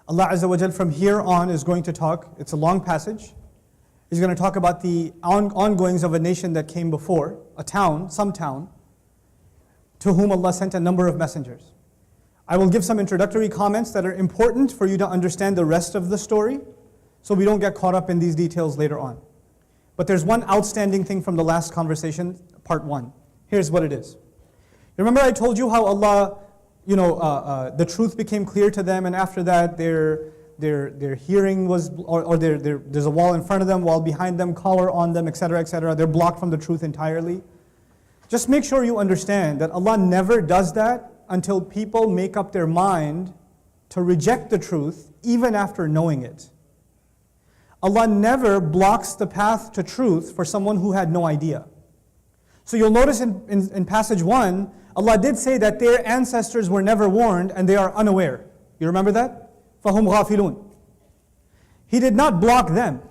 Allah Azza wa Jal from here on is going to talk, it's a long passage. He's going to talk about the ongoings of a nation that came before, a town, some town, to whom Allah sent a number of messengers. I will give some introductory comments that are important for you to understand the rest of the story, so we don't get caught up in these details later on. But there's one outstanding thing from the last conversation, part 1. Here's what it is. Remember I told you how Allah, the truth became clear to them, and after that their hearing was, or there's a wall in front of them, wall behind them, collar on them, etc., etc. They're blocked from the truth entirely. Just make sure you understand that Allah never does that until people make up their mind to reject the truth, even after knowing it. Allah never blocks the path to truth for someone who had no idea. So you'll notice in passage 1, Allah did say that their ancestors were never warned and they are unaware. You remember that? فَهُمْ غَافِلُونَ. He did not block them.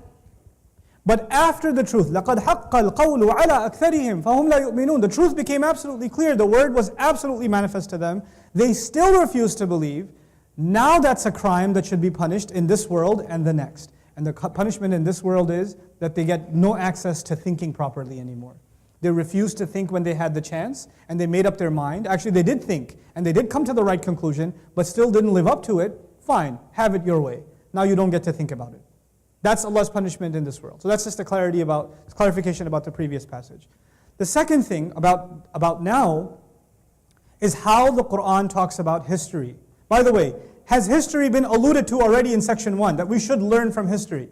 But after the truth, لَقَدْ حَقَّ الْقَوْلُ عَلَىٰ أَكْثَرِهِمْ فَهُمْ لَا يُؤْمِنُونَ. The truth became absolutely clear. The word was absolutely manifest to them. They still refused to believe. Now that's a crime that should be punished in this world and the next. And the punishment in this world is that they get no access to thinking properly anymore. They refused to think when they had the chance, and they made up their mind. Actually, they did think, and they did come to the right conclusion, but still didn't live up to it. Fine, have it your way. Now you don't get to think about it. That's Allah's punishment in this world. So that's just a clarification about the previous passage. The second thing about now is how the Quran talks about history. By the way, has history been alluded to already in section 1, that we should learn from history?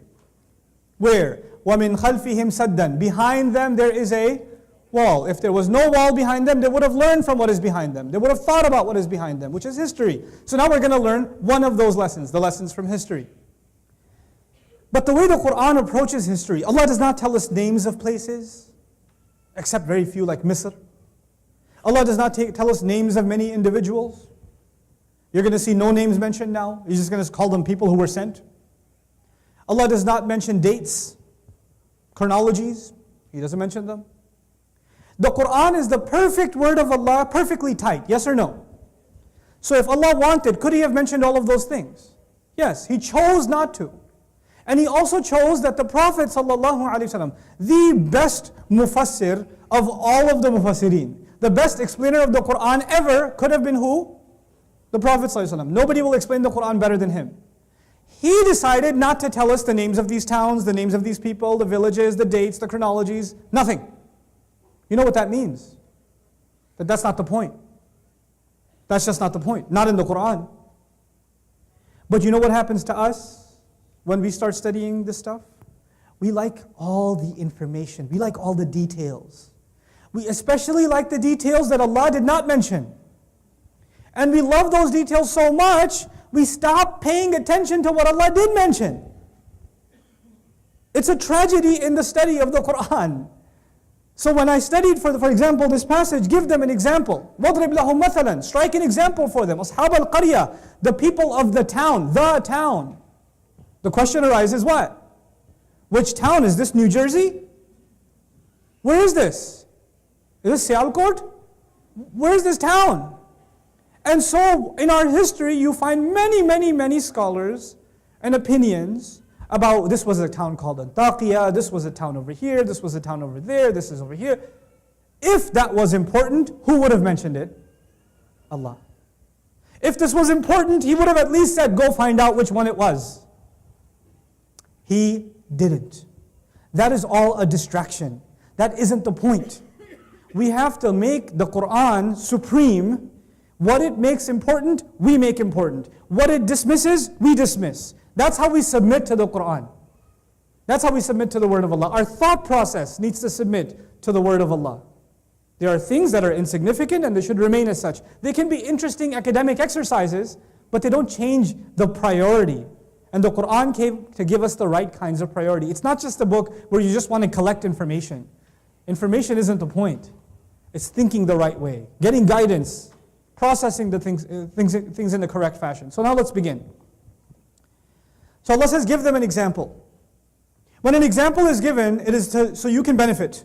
Where? وَمِنْ خَلْفِهِمْ سَدًّا. Behind them there is a wall. If there was no wall behind them, they would have learned from what is behind them. They would have thought about what is behind them, which is history. So now we're going to learn one of those lessons, the lessons from history. But the way the Quran approaches history, Allah does not tell us names of places, except very few like Misr. Allah does not tell us names of many individuals. You're going to see no names mentioned now. He's just going to call them people who were sent. Allah does not mention dates, chronologies. He doesn't mention them. The Quran is the perfect word of Allah, perfectly tight. Yes or no? So if Allah wanted, could He have mentioned all of those things? Yes, He chose not to. And He also chose that the Prophet ﷺ, the best mufassir of all of the mufassirin, the best explainer of the Quran ever, could have been who? The Prophet ﷺ. Nobody will explain the Quran better than him. He decided not to tell us the names of these towns, the names of these people, the villages, the dates, the chronologies, nothing. You know what that means? That's not the point. That's just not the point. Not in the Quran. But you know what happens to us when we start studying this stuff? We like all the information. We like all the details. We especially like the details that Allah did not mention. And we love those details so much, we stop paying attention to what Allah did mention. It's a tragedy in the study of the Quran. So when I studied, for example, this passage, give them an example. وَضْرِبْ لَهُمْ مَثَلًا. Strike an example for them. أَصْحَابَ الْقَرْيَةِ. The people of the town. The town. The question arises, what? Which town? Is this New Jersey? Where is this? Is this Sialkot? Where is this town? And so in our history, you find many scholars and opinions about this was a town called Antakya, this was a town over here, this was a town over there, this is over here. If that was important, who would have mentioned it? Allah. If this was important, He would have at least said, go find out which one it was. He didn't. That is all a distraction. That isn't the point. We have to make the Quran supreme. What it makes important, we make important. What it dismisses, we dismiss. That's how we submit to the Quran. That's how we submit to the word of Allah. Our thought process needs to submit to the word of Allah. There are things that are insignificant and they should remain as such. They can be interesting academic exercises, but they don't change the priority. And the Quran came to give us the right kinds of priority. It's not just a book where you just want to collect information. Information isn't the point. It's thinking the right way, getting guidance, processing the things in the correct fashion. So now let's begin. So Allah says, give them an example. When an example is given, it is so you can benefit,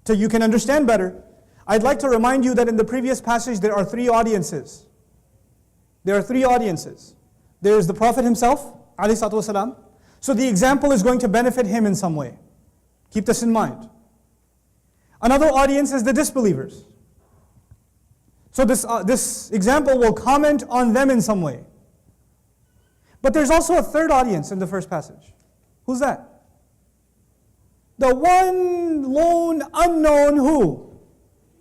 so you can understand better. I'd like to remind you that in the previous passage there are 3 audiences. There are 3 audiences. There's the Prophet himself, alayhi salatu wasalam. So the example is going to benefit him in some way. Keep this in mind. Another audience is the disbelievers. So this example will comment on them in some way. But there's also a third audience in the first passage. Who's that? The one lone unknown who?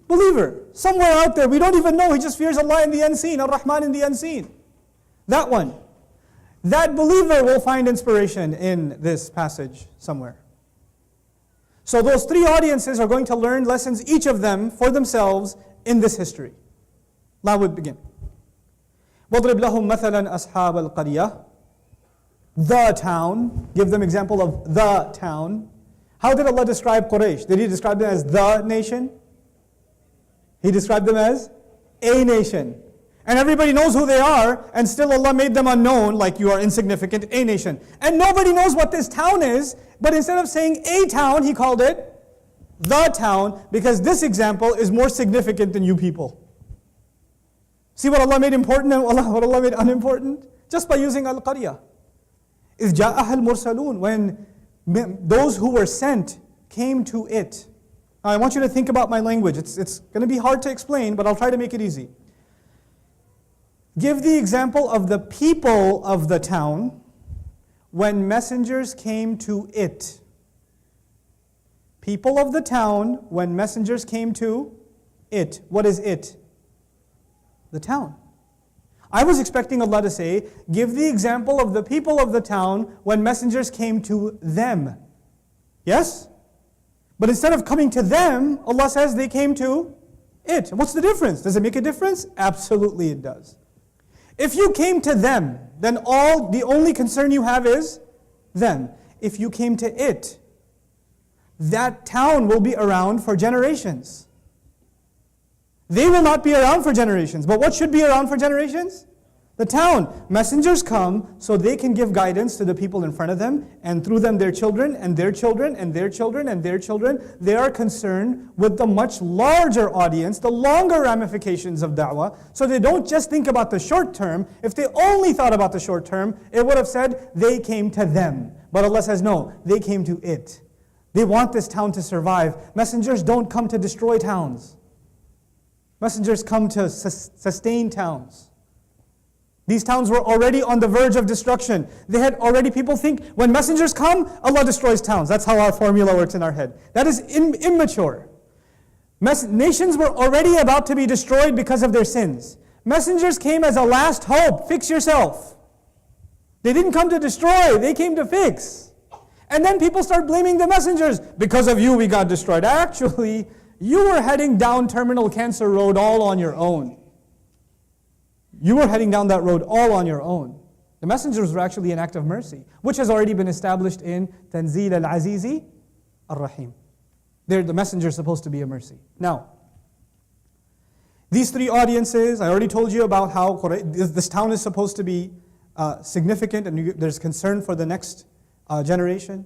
Believer. Somewhere out there. We don't even know. He just fears Allah in the unseen. Ar-Rahman in the unseen. That one. That believer will find inspiration in this passage somewhere. So those three audiences are going to learn lessons, each of them, for themselves in this history. Allah would begin. وَضْرِبْ لَهُمْ مَثَلًا أَصْحَابَ الْقَرْيَةِ. The town. Give them example of the town. How did Allah describe Quraysh? Did He describe them as the nation? He described them as a nation. And everybody knows who they are, and still Allah made them unknown, like you are insignificant, a nation. And nobody knows what this town is, but instead of saying a town, He called it the town, because this example is more significant than you people. See what Allah made important and what Allah made unimportant? Just by using al-qaryah. إِذْ جَاءَهَا الْمُرْسَلُونَ. When those who were sent came to it. Now I want you to think about my language. It's going to be hard to explain, but I'll try to make it easy. Give the example of the people of the town when messengers came to it. People of the town when messengers came to it. What is it? The town. I was expecting Allah to say, give the example of the people of the town when messengers came to them. Yes? But instead of coming to them, Allah says they came to it. What's the difference? Does it make a difference? Absolutely it does. If you came to them, then the only concern you have is them. If you came to it, that town will be around for generations. They will not be around for generations. But what should be around for generations? The town. Messengers come so they can give guidance to the people in front of them, and through them their children, and their children, and their children, and their children. They are concerned with the much larger audience, the longer ramifications of da'wah. So they don't just think about the short term. If they only thought about the short term, it would have said they came to them. But Allah says no, they came to it. They want this town to survive. Messengers don't come to destroy towns. Messengers come to sustain towns. These towns were already on the verge of destruction. They had already, people think, when messengers come, Allah destroys towns. That's how our formula works in our head. That is immature. Nations were already about to be destroyed because of their sins. Messengers came as a last hope. Fix yourself. They didn't come to destroy, they came to fix. And then people start blaming the messengers. Because of you we got destroyed. Actually, you were heading down Terminal Cancer Road all on your own. You were heading down that road all on your own. The messengers were actually an act of mercy, which has already been established in Tanzeel al-Azizi al-Rahim. The messenger is supposed to be a mercy. Now, these three audiences, I already told you about how this town is supposed to be significant, and there's concern for the next generation.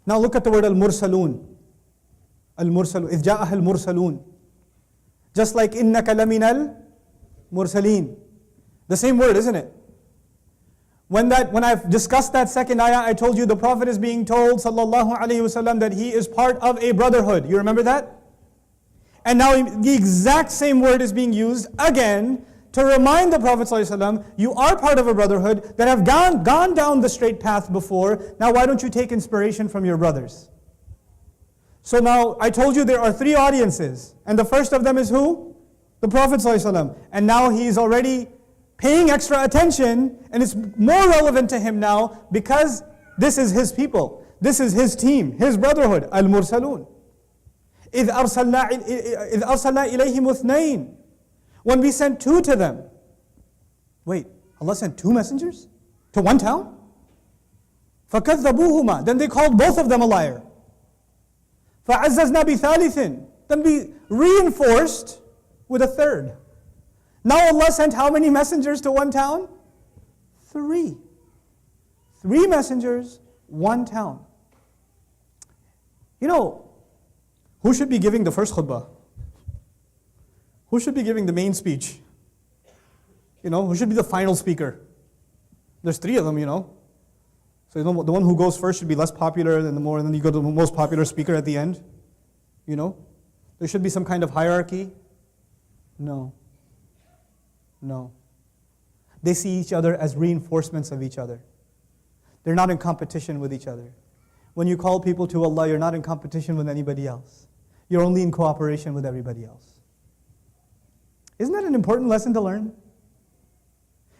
Now look at the word al-Mursalun. Al-Mursalun. إِذْ جَاءَهَا الْمُرْسَلُونَ. Just like إِنَّكَ لَمِنَ الْمُرْسَلِينَ. The same word, isn't it? When I've discussed that second ayah, I told you the Prophet is being told, sallallahu alaihi wasallam, that he is part of a brotherhood. You remember that? And now the exact same word is being used again to remind the Prophet sallallahu alaihi wasallam, you are part of a brotherhood that have gone down the straight path before. Now why don't you take inspiration from your brothers? So now, I told you there are three audiences. And the first of them is who? The Prophet ﷺ. And now he's already paying extra attention, and it's more relevant to him now because this is his people. This is his team, his brotherhood. Al-Mursalun. إِذْ أَرْسَلْنَا إِلَيْهِمُ اثْنَيْنِ. When we sent two to them. Wait, Allah sent two messengers? To one town? فَكَذَّبُوهُمَا. Then they called both of them a liar. فَعَزَّزْنَا بِثَالِثٍ. Then we reinforced with a third. Now Allah sent how many messengers to one town? 3. 3 messengers, one town. You know, who should be giving the first khutbah? Who should be giving the main speech? You know, who should be the final speaker? There's three of them, So the one who goes first should be less popular than and then you go to the most popular speaker at the end. There should be some kind of hierarchy. No. They see each other as reinforcements of each other. They're not in competition with each other. When you call people to Allah, you're not in competition with anybody else. You're only in cooperation with everybody else. Isn't that an important lesson to learn?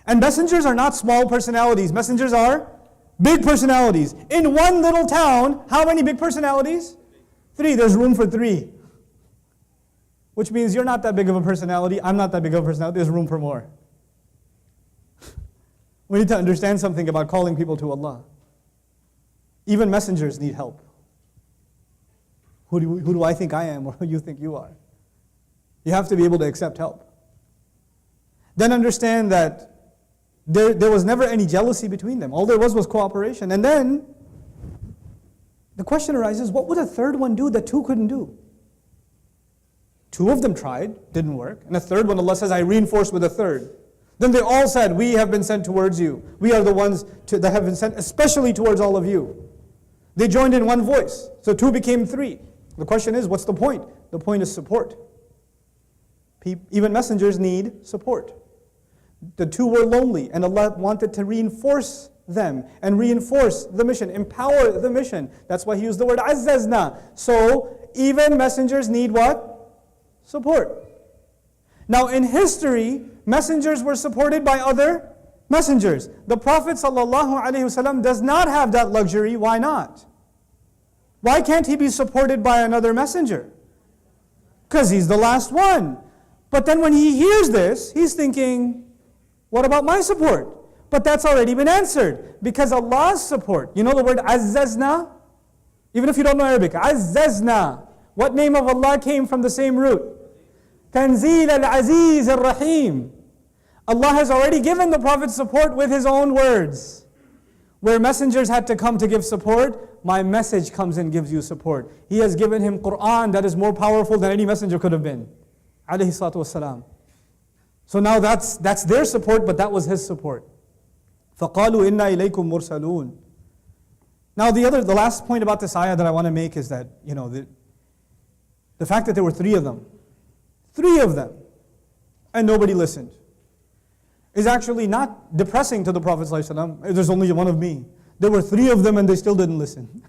And messengers are not small personalities. Messengers are big personalities. In one little town, how many big personalities? 3. There's room for 3. Which means you're not that big of a personality, I'm not that big of a personality, there's room for more. We need to understand something about calling people to Allah. Even messengers need help. Who do I think I am, or who you think you are? You have to be able to accept help. Then understand that there was never any jealousy between them. All there was cooperation. And then the question arises, what would a third one do that 2 couldn't do? 2 of them tried, didn't work. And a third one, Allah says, I reinforced with a third. Then they all said, we have been sent towards you. We are the ones that have been sent especially towards all of you. They joined in one voice. So 2 became 3. The question is, what's the point? The point is support. Even messengers need support. The 2 were lonely, and Allah wanted to reinforce them and reinforce the mission, empower the mission. That's why He used the word azzazna. So even messengers need what? Support. Now in history, messengers were supported by other messengers. The Prophet ﷺ does not have that luxury. Why not? Why can't he be supported by another messenger? Because he's the last one. But then when he hears this, he's thinking, what about my support? But that's already been answered. Because Allah's support, you know the word azzazna? Even if you don't know Arabic, azzazna. What name of Allah came from the same root? Tanzeel al-Aziz al-Rahim. Allah has already given the Prophet support with His own words. Where messengers had to come to give support, my message comes and gives you support. He has given him Qur'an that is more powerful than any messenger could have been. Alayhi salatu wassalam. So now that's their support, but that was his support. فَقَالُوا إِنَّا إِلَيْكُمْ مُرْسَلُونَ. Now the last point about this ayah that I want to make is that, the fact that there were 3 of them, and nobody listened, is actually not depressing to the Prophet ﷺ. There's only one of me. There were 3 of them and they still didn't listen.